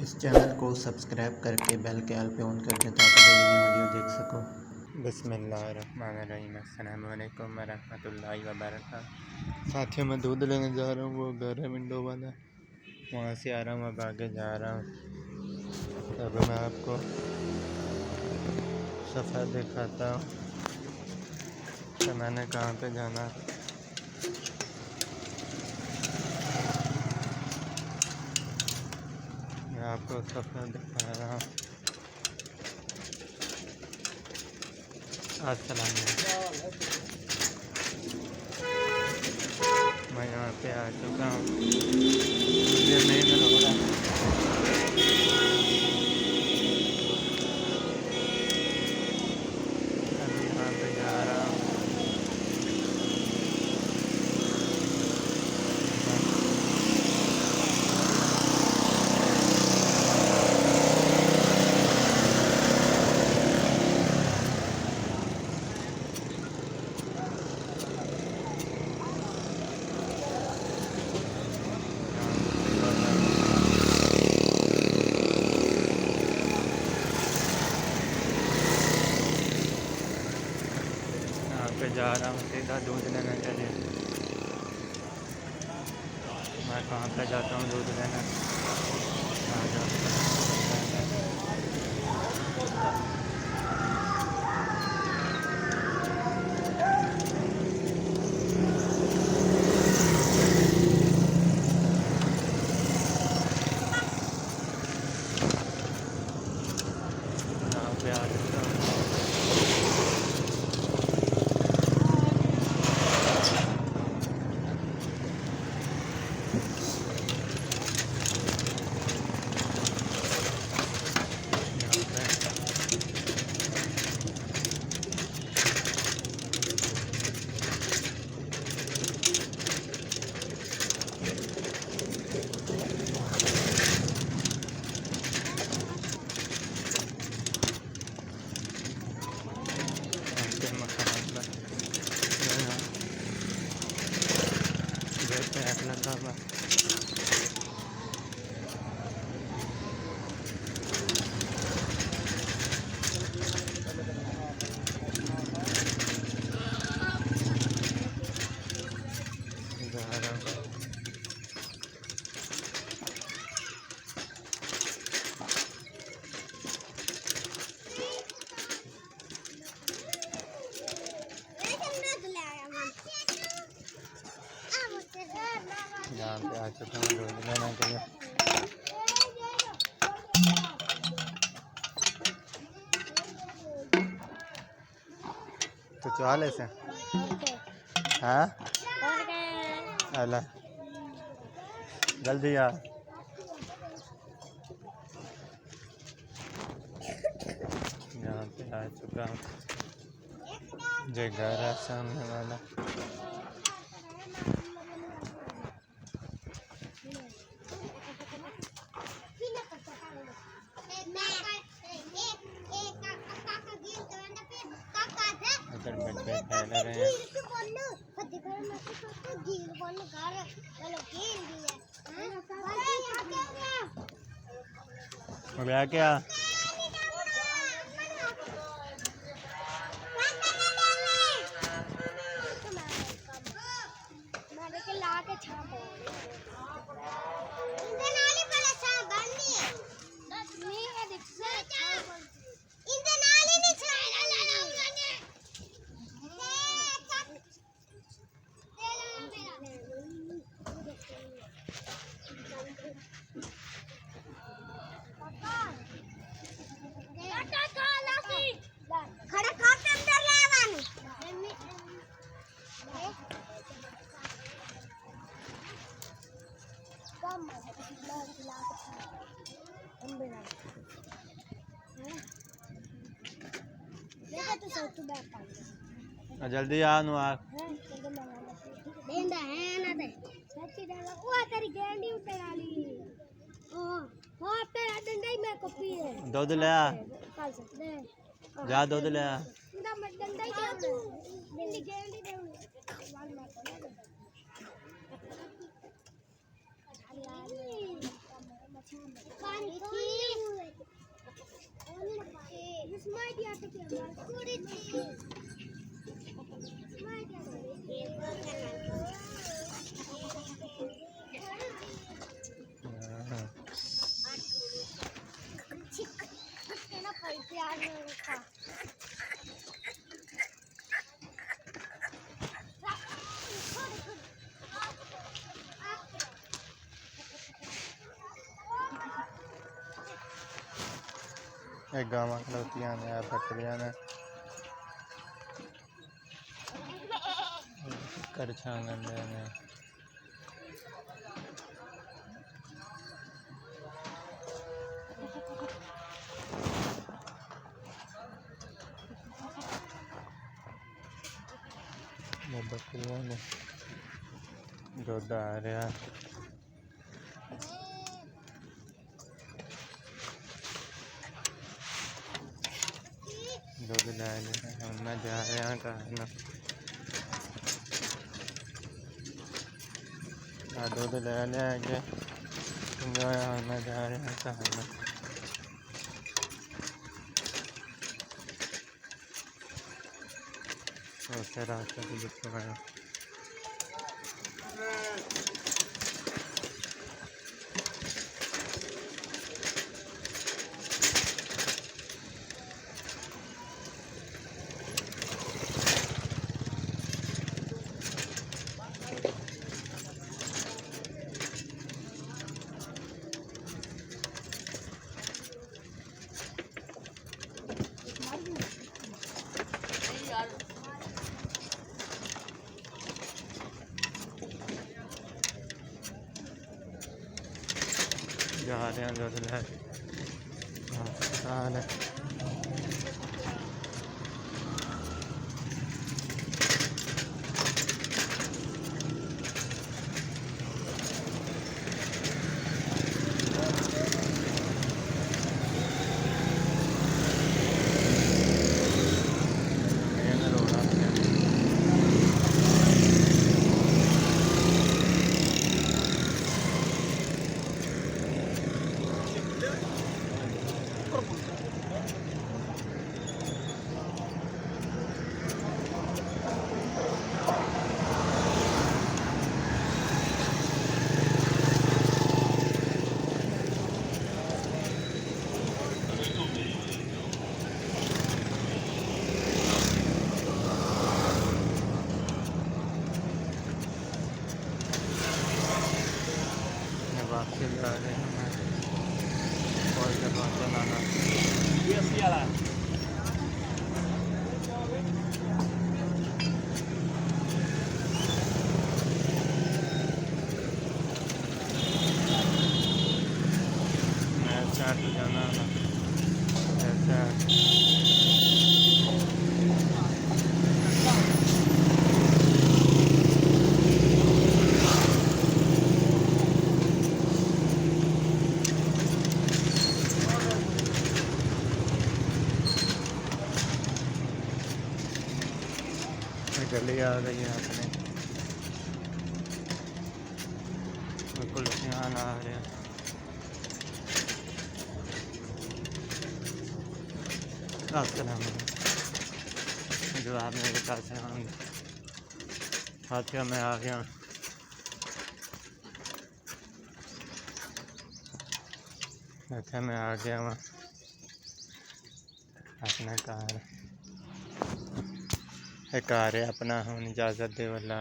इस चैनल को सब्सक्राइब करके बेल के आल पे ऑन कर दें ताकि डेली नई वीडियो देख सको। बिस्मिल्लाहिर्रहमानिर्रहीम। अस्सलाम वालेकुम वरहमतुल्लाहि वबरकातुहू। साथियों, मैं दूध लेने जा रहा हूँ, वो घर है विंडो वाला, वहाँ से आ रहा हूँ, अब आगे जा रहा हूँ। अब मैं आपको सफ़र दिखाता हूँ कि मैंने कहाँ पे जाना। मैं आपको सफ़र दिखा रहा हूँ। अस्सलाम वालेकुम। मैं यहाँ पे आ चुका हूँ। ये नहीं हो रहा। अभी यहाँ पे जा रहा हूँ। यहाँ पे जा रहा हूँ सीधा दूध लेने के लिए। मैं कहाँ पे जाता हूँ दूध लेने। आ जाओ। यहाँ पे आ चुका हूँ। यहाँ पे आ चुका हूँ दूध लेने के लिए। तो चाले से हाँ अला जल्दी आ। यहाँ पे आ चुका हूँ, जो घर है सामने वाला। इधर बच्चे खेल रहे हैं। क्या क्या जल्दी आ नु आ। दूध ले आ, जा दूध ले आ। गावां खलोतियां ने बकरियां ने छांगन दे ने बकरियां ने दुध आ रहा दुध लै लिया हम मैं जा रहा घर दुध ले लिया कि मैं जा रहा घर उसे रास्ते को जिसको आया जा रहे हैं दुध ले अस्पताल है वापसी जा रहे हैं और चलाना जाना गली आ गई है अपने बिल्कुल ध्यान आ रहे हैं जो आप मेरे पास आएंगे हाथिया में आ गया मैं आ गया वहाँ अपना कार एक कार है अपना हम इजाज़त दे वाला।